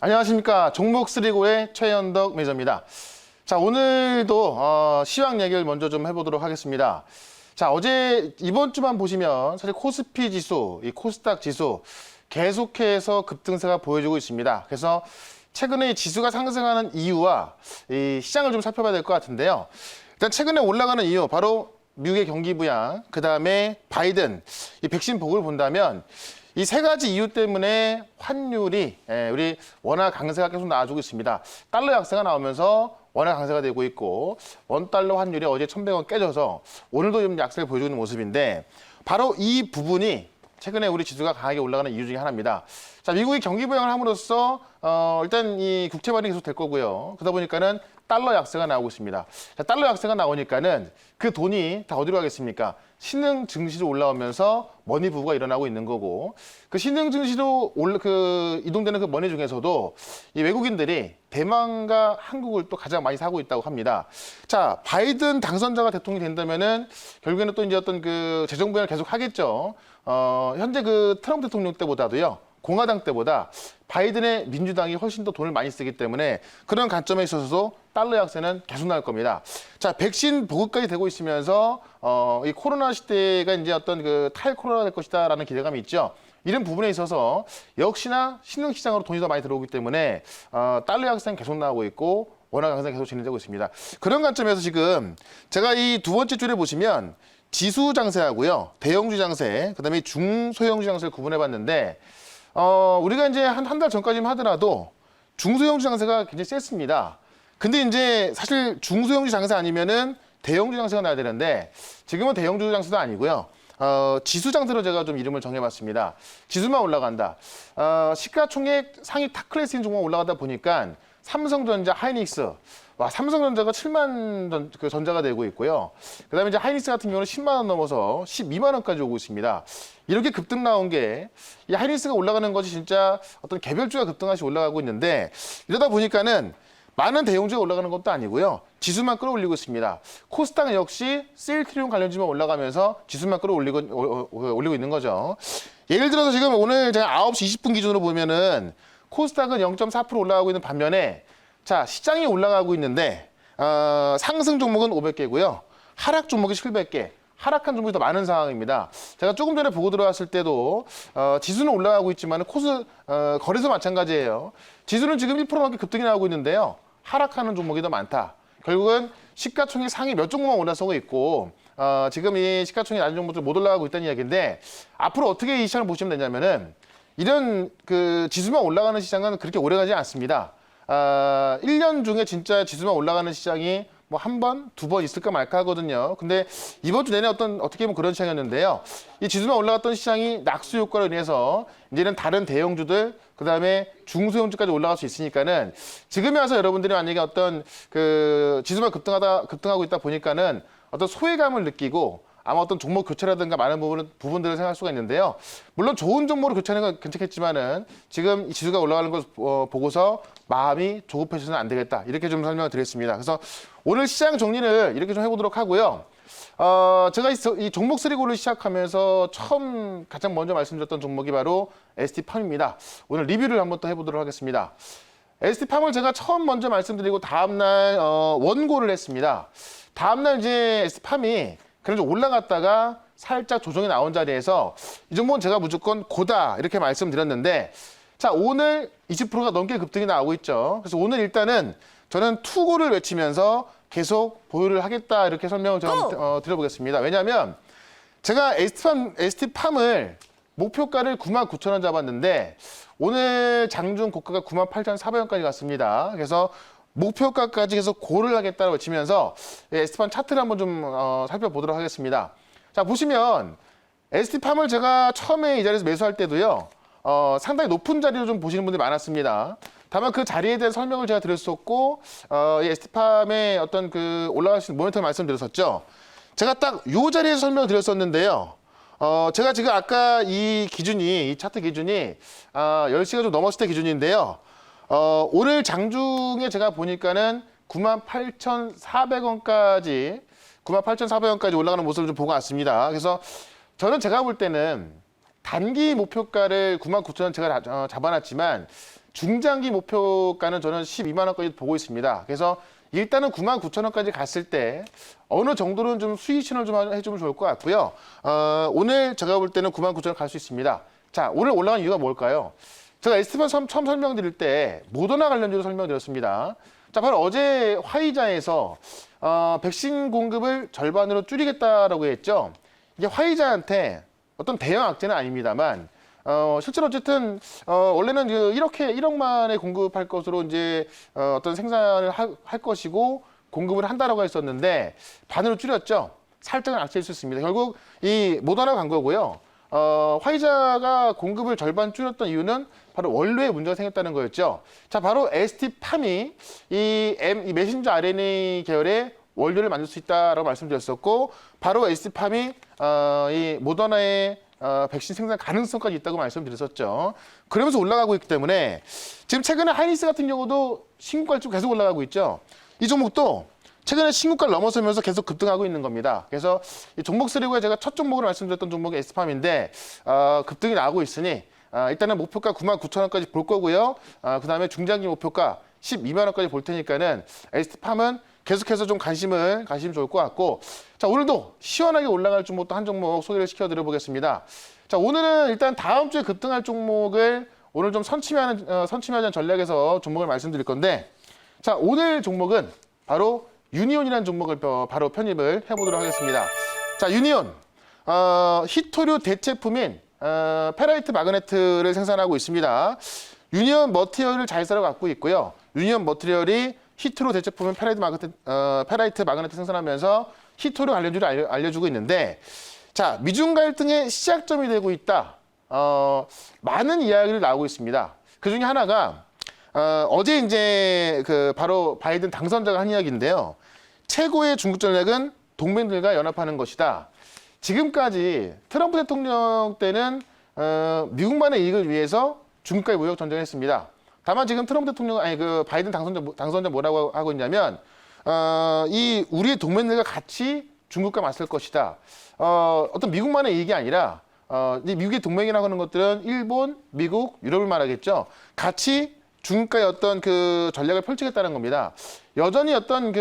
안녕하십니까. 종목 쓰리고의 최현덕 매니저입니다. 자, 오늘도 시황 얘기를 먼저 좀 해보도록 하겠습니다. 자, 어제 이번 주만 보시면 사실 코스피 지수, 이 코스닥 지수 계속해서 급등세가 보여주고 있습니다. 그래서 최근에 이 지수가 상승하는 이유와 이 시장을 좀 살펴봐야 될 것 같은데요. 일단 최근에 올라가는 이유, 바로 미국의 경기 부양, 그 다음에 바이든, 이 백신 보고를 본다면 이 세 가지 이유 때문에 환율이 우리 원화 강세가 계속 나와주고 있습니다. 달러 약세가 나오면서 원화 강세가 되고 있고 원달러 환율이 어제 1,100원 깨져서 오늘도 좀 약세를 보여주는 모습인데 바로 이 부분이 최근에 우리 지수가 강하게 올라가는 이유 중에 하나입니다. 자, 미국이 경기 부양을 함으로써 일단 이 국채 발행이 계속 될 거고요. 그러다 보니까는 달러 약세가 나오고 있습니다. 자, 달러 약세가 나오니까는 그 돈이 다 어디로 가겠습니까? 신흥 증시로 올라오면서 머니 부부가 일어나고 있는 거고, 그 신흥 증시로 이동되는 그 머니 중에서도 이 외국인들이 대만과 한국을 또 가장 많이 사고 있다고 합니다. 자, 바이든 당선자가 대통령이 된다면은 결국에는 또 이제 어떤 그 재정 부양을 계속 하겠죠. 현재 그 트럼프 대통령 때보다도요, 공화당 때보다 바이든의 민주당이 훨씬 더 돈을 많이 쓰기 때문에 그런 관점에 있어서도 달러 약세는 계속 나올 겁니다. 자, 백신 보급까지 되고 있으면서 이 코로나 시대가 이제 어떤 그 탈코로나 될 것이다라는 기대감이 있죠. 이런 부분에 있어서 역시나 신흥시장으로 돈이 더 많이 들어오기 때문에 달러 약세는 계속 나오고 있고 원화 강세는 계속 진행되고 있습니다. 그런 관점에서 지금 제가 이 두 번째 줄에 보시면 지수 장세하고요, 대형주 장세, 그다음에 중소형주 장세를 구분해 봤는데 우리가 이제 한 달 전까지만 하더라도 중소형주 장세가 굉장히 셌습니다. 근데 이제 사실 중소형주 장세 아니면은 대형주 장세가 나야 되는데 지금은 대형주 장세도 아니고요. 지수 장세로 제가 좀 이름을 정해봤습니다. 지수만 올라간다. 시가총액 상위 탑클래스인 종목 올라가다 보니까 삼성전자, 하이닉스, 삼성전자가 7만 전자가 되고 있고요. 그다음에 이제 하이닉스 같은 경우는 10만 원 넘어서 12만 원까지 오고 있습니다. 이렇게 급등 나온 게 이 하이닉스가 올라가는 것이 진짜 어떤 개별주가 급등하시 올라가고 있는데 이러다 보니까는 많은 대형주가 올라가는 것도 아니고요. 지수만 끌어올리고 있습니다. 코스닥은 역시 셀트리온 관련주만 올라가면서 지수만 올리고 있는 거죠. 예를 들어서 지금 오늘 제가 9시 20분 기준으로 보면은 코스닥은 0.4% 올라가고 있는 반면에 자, 시장이 올라가고 있는데 상승 종목은 500개고요. 하락 종목이 700개. 하락한 종목이 더 많은 상황입니다. 제가 조금 전에 보고 들어왔을 때도 지수는 올라가고 있지만 거래소 마찬가지예요. 지수는 지금 1%넘게 급등이 나오고 있는데요. 하락하는 종목이 더 많다. 결국은 시가총액 상위 몇 종목만 올라서고 있고 지금 이 시가총액 낮은 종목들 못 올라가고 있다는 이야기인데 앞으로 어떻게 이 시장을 보시면 되냐면은 이런 그 지수만 올라가는 시장은 그렇게 오래가지 않습니다. 1년 중에 진짜 지수만 올라가는 시장이 뭐 한 번, 두 번 있을까 말까 하거든요. 근데 이번 주 내내 어떻게 보면 그런 시장이었는데요. 이 지수만 올라갔던 시장이 낙수 효과로 인해서 이제는 다른 대형주들, 그 다음에 중소형주까지 올라갈 수 있으니까는 지금에 와서 여러분들이 만약에 어떤 그 지수만 급등하고 있다 보니까는 어떤 소외감을 느끼고 아마 어떤 종목 교체라든가 많은 부분들을 생각할 수가 있는데요. 물론 좋은 종목으로 교체하는 건 괜찮겠지만은 지금 이 지수가 올라가는 걸 보고서 마음이 조급해져서는 안 되겠다. 이렇게 좀 설명을 드렸습니다. 그래서 오늘 시장 정리를 이렇게 좀 해보도록 하고요. 제가 이 종목 쓰리고를 시작하면서 가장 먼저 말씀드렸던 종목이 바로 ST팜입니다. 오늘 리뷰를 한번 또 해보도록 하겠습니다. ST팜을 제가 먼저 말씀드리고 다음날 원고를 했습니다. 다음날 이제 ST팜이 그래서 올라갔다가 살짝 조정이 나온 자리에서 이 종목은 제가 무조건 고다 이렇게 말씀드렸는데 자, 오늘 20%가 넘게 급등이 나오고 있죠. 그래서 오늘 일단은 저는 투고를 외치면서 계속 보유를 하겠다 이렇게 설명을 좀 드려보겠습니다. 왜냐하면 제가 ST팜을 목표가를 99,000원 잡았는데 오늘 장중 고가가 98,400원까지 갔습니다. 그래서 목표가까지 계속 고를 하겠다고 외치면서 ST팜 차트를 한번 좀 살펴보도록 하겠습니다. 자, 보시면 ST팜을 제가 처음에 이 자리에서 매수할 때도요. 상당히 높은 자리로 좀 보시는 분들이 많았습니다. 다만 그 자리에 대한 설명을 제가 드렸었고 이 ST팜의 어떤 그 올라갈 수 있는 모멘텀을 말씀드렸었죠. 제가 딱 이 자리에서 설명을 드렸었는데요. 제가 지금 아까 이 차트 기준이 10시가 좀 넘었을 때 기준인데요. 오늘 장중에 제가 보니까는 98,400원까지 올라가는 모습을 좀 보고 왔습니다. 그래서 저는 제가 볼 때는 단기 목표가를 99,000원 제가 잡아놨지만 중장기 목표가는 저는 12만 원까지 보고 있습니다. 그래서 일단은 99,000원까지 갔을 때 어느 정도는 좀 수익 신호를 좀 해주면 좋을 것 같고요. 오늘 제가 볼 때는 99,000원 갈 수 있습니다. 자, 오늘 올라간 이유가 뭘까요? 제가 에스티판 처음 설명드릴 때 모더나 관련주로 설명드렸습니다. 자, 바로 어제 화이자에서 백신 공급을 절반으로 줄이겠다라고 했죠. 이게 화이자한테 어떤 대형 악재는 아닙니다만 실제로 어쨌든 원래는 1억만에 공급할 것으로 이제 어떤 생산을 할 것이고 공급을 한다라고 했었는데 반으로 줄였죠. 살짝은 악재일 수 있습니다. 결국 이 모더나 간 거고요. 화이자가 공급을 절반 줄였던 이유는 바로 원료에 문제가 생겼다는 거였죠. 자, 바로 ST팜이 이 메신저 RNA 계열의 원료를 만들 수 있다라고 말씀드렸었고, 바로 ST팜이 이 모더나의 백신 생산 가능성까지 있다고 말씀드렸었죠. 그러면서 올라가고 있기 때문에 지금 최근에 하이닉스 같은 경우도 신고가를 쭉 계속 올라가고 있죠. 이 종목도 최근에 신고가를 넘어서면서 계속 급등하고 있는 겁니다. 그래서 이 종목 쓰리고에 제가 첫 종목으로 말씀드렸던 종목이 ST팜인데 급등이 나오고 있으니 일단은 목표가 99,000원까지 볼 거고요. 그 다음에 중장기 목표가 12만 원까지 볼 테니까는 ST팜은 계속해서 좀 관심 좋을 것 같고, 자, 오늘도 시원하게 올라갈 종목도 한 종목 소개를 시켜드려 보겠습니다. 자, 오늘은 일단 다음 주에 급등할 종목을 오늘 좀 선침하자는 전략에서 종목을 말씀드릴 건데, 자, 오늘 종목은 바로 유니온이라는 종목을 바로 편입을 해보도록 하겠습니다. 자, 유니온 히토류 대체품인 페라이트 마그네트를 생산하고 있습니다. 유니온 머티리얼을 자회사로 갖고 있고요. 유니온 머티리얼이 히토류 대체품인 페라이트 마그네트 생산하면서 히토류 관련주를 알려주고 있는데, 자, 미중 갈등의 시작점이 되고 있다. 많은 이야기를 나오고 있습니다. 그 중에 하나가 어제 이제 바로 바이든 당선자가 한 이야기인데요. 최고의 중국 전략은 동맹들과 연합하는 것이다. 지금까지 트럼프 대통령 때는 미국만의 이익을 위해서 중국과의 무역 전쟁을 했습니다. 다만 지금 트럼프 대통령 바이든 당선자 뭐라고 하고 있냐면 이 우리의 동맹들과 같이 중국과 맞설 것이다. 어떤 미국만의 이익이 아니라 이 미국의 동맹이라고 하는 것들은 일본, 미국, 유럽을 말하겠죠. 같이 중국과의 어떤 전략을 펼치겠다는 겁니다. 여전히 어떤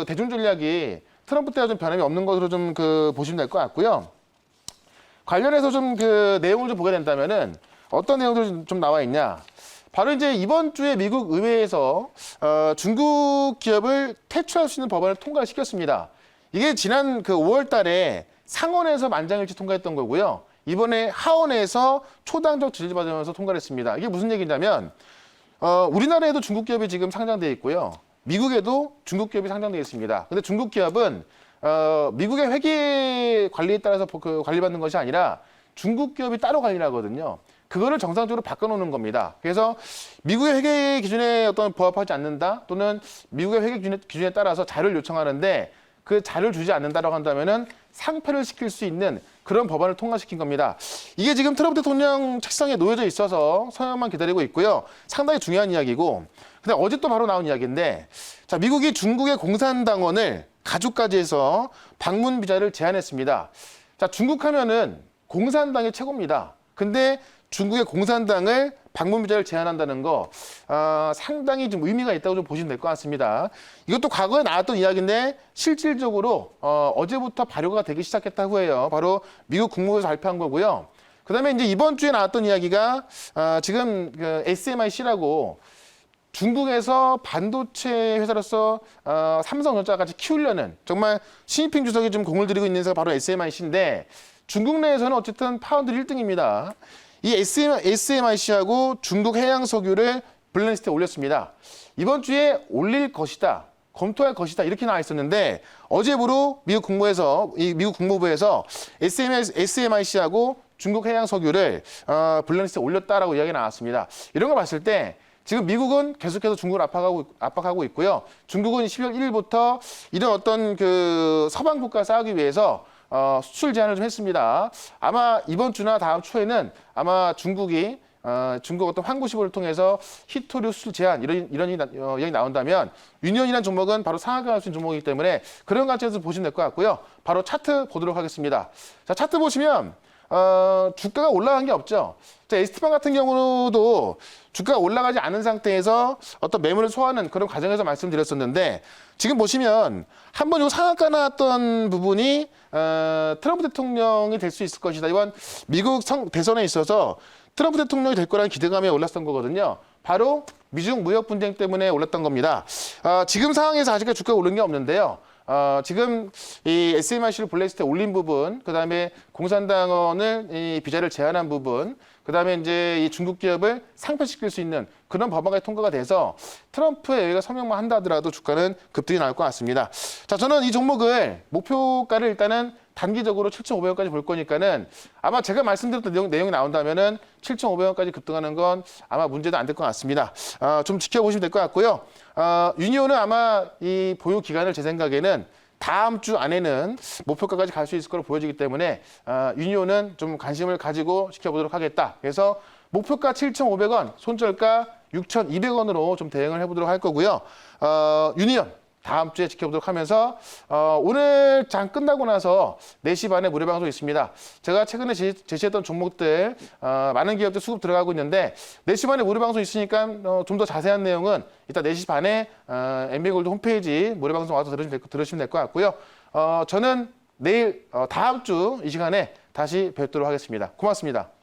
대중 전략이 트럼프 때와 좀 변함이 없는 것으로 좀 보시면 될 것 같고요. 관련해서 좀 내용을 좀 보게 된다면은 어떤 내용들이 좀 나와 있냐. 바로 이제 이번 주에 미국 의회에서 중국 기업을 퇴출할 수 있는 법안을 통과시켰습니다. 이게 지난 5월 달에 상원에서 만장일치 통과했던 거고요. 이번에 하원에서 초당적 지지를 받으면서 통과를 했습니다. 이게 무슨 얘기냐면 우리나라에도 중국 기업이 지금 상장되어 있고요. 미국에도 중국 기업이 상장되어 있습니다. 근데 중국 기업은 미국의 회계 관리에 따라서 관리받는 것이 아니라 중국 기업이 따로 관리를 하거든요. 그거를 정상적으로 바꿔놓는 겁니다. 그래서 미국의 회계 기준에 어떤 부합하지 않는다, 또는 미국의 회계 기준에 따라서 자료를 요청하는데 그 자료를 주지 않는다라고 한다면은 상패를 시킬 수 있는 그런 법안을 통과시킨 겁니다. 이게 지금 트럼프 대통령 책상에 놓여져 있어서 서명만 기다리고 있고요. 상당히 중요한 이야기고, 근데 어제 또 바로 나온 이야기인데, 자, 미국이 중국의 공산당원을 가족까지 해서 방문 비자를 제한했습니다. 자, 중국 하면은 공산당이 최고입니다. 근데 중국의 공산당을 방문 비자를 제한한다는 거 상당히 좀 의미가 있다고 좀 보시면 될 것 같습니다. 이것도 과거에 나왔던 이야기인데 실질적으로 어제부터 발효가 되기 시작했다고 해요. 바로 미국 국무부에서 발표한 거고요. 그다음에 이제 이번 주에 나왔던 이야기가 지금 SMIC라고 중국에서 반도체 회사로서 삼성전자 같이 키우려는 정말 시진핑 주석이 좀 공을 들이고 있는 회사가 바로 SMIC인데, 중국 내에서는 어쨌든 파운드 1등입니다. 이 SMIC하고 중국 해양석유를 블랙리스트에 올렸습니다. 이번 주에 올릴 것이다, 검토할 것이다, 이렇게 나와 있었는데 어제부로 미국 국무부에서 SMIC하고 중국 해양석유를 블랙리스트에 올렸다라고 이야기가 나왔습니다. 이런 걸 봤을 때 지금 미국은 계속해서 중국을 압박하고 있고요. 중국은 12월 1일부터 이런 어떤 서방 국가 싸우기 위해서 수출 제한을 좀 했습니다. 아마 이번 주나 다음 초에는 아마 중국 어떤 환구시보를 통해서 히토류 수출 제한 이런 이야기 나온다면 유니온이라는 종목은 바로 상하강할 수 있는 종목이기 때문에 그런 관점에서 보시면 될 것 같고요. 바로 차트 보도록 하겠습니다. 자, 차트 보시면 주가가 올라간 게 없죠. 자, ST방 같은 경우도 주가가 올라가지 않은 상태에서 어떤 매물을 소화하는 그런 과정에서 말씀드렸었는데 지금 보시면 한번 요 상한가 나왔던 부분이 트럼프 대통령이 될 수 있을 것이다. 이번 미국 대선에 있어서 트럼프 대통령이 될 거라는 기대감에 올랐던 거거든요. 바로 미중 무역 분쟁 때문에 올랐던 겁니다. 지금 상황에서 아직까지 주가가 오른 게 없는데요. 지금 이 SMRC를 블랙리스트에 올린 부분, 그 다음에 공산당원을 이 비자를 제한한 부분, 그 다음에 이제 이 중국 기업을 상폐시킬 수 있는 그런 법안이 통과가 돼서 트럼프의 여기가 성명만 한다 하더라도 주가는 급등이 나올 것 같습니다. 자, 저는 이 종목을 목표가를 일단은 단기적으로 7,500원까지 볼 거니까는 아마 제가 말씀드렸던 내용이 나온다면은 7,500원까지 급등하는 건 아마 문제도 안 될 것 같습니다. 좀 지켜보시면 될 것 같고요. 유니온은 아마 이 보유 기간을 제 생각에는 다음 주 안에는 목표가까지 갈 수 있을 거로 보여지기 때문에 유니온은 좀 관심을 가지고 지켜보도록 하겠다. 그래서 목표가 7,500원, 손절가 6,200원으로 좀 대응을 해보도록 할 거고요. 유니온 다음 주에 지켜보도록 하면서 오늘 장 끝나고 나서 4시 반에 무료 방송 있습니다. 제가 최근에 제시했던 종목들 많은 기업들 수급 들어가고 있는데 4시 반에 무료 방송 있으니까 좀 더 자세한 내용은 이따 4시 반에 MB골드 홈페이지 무료 방송 와서 들으시면 될 것 같고요. 저는 내일 다음 주 이 시간에 다시 뵙도록 하겠습니다. 고맙습니다.